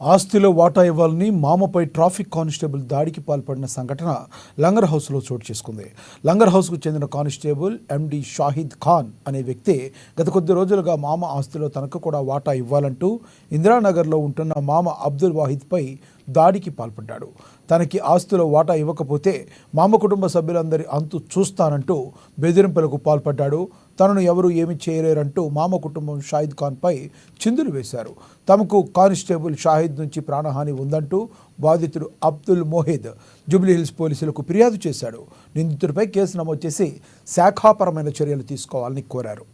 ఆస్తిలో వాటా ఇవ్వాలని మామపై ట్రాఫిక్ కానిస్టేబుల్ దాడికి పాల్పడిన సంఘటన లంగర్ హౌస్లో చోటు చేసుకుంది. లంగర్ హౌస్కు చెందిన కానిస్టేబుల్ ఎండి షాహిద్ ఖాన్ అనే వ్యక్తి గత కొద్ది రోజులుగా మామ ఆస్తిలో తనకు కూడా వాటా ఇవ్వాలంటూ ఇందిరానగర్లో ఉంటున్న మామ అబ్దుల్ వాహిద్పై దాడికి పాల్పడ్డాడు. తనకి ఆస్తిలో వాటా ఇవ్వకపోతే మామ కుటుంబ సభ్యులందరి అంతు చూస్తానంటూ బెదిరింపులకు పాల్పడ్డాడు. తనను ఎవరూ ఏమీ చేయలేరంటూ మామ కుటుంబం షాహిద్ ఖాన్పై చిందులు వేశారు. తమకు కానిస్టేబుల్ షాహిద్ నుంచి ప్రాణహాని ఉందంటూ బాధితుడు అబ్దుల్ మోహిద్ జూబ్లీహిల్స్ పోలీసులకు ఫిర్యాదు చేశాడు. నిందితుడిపై కేసు నమోదు చేసి శాఖాపరమైన చర్యలు తీసుకోవాలని కోరారు.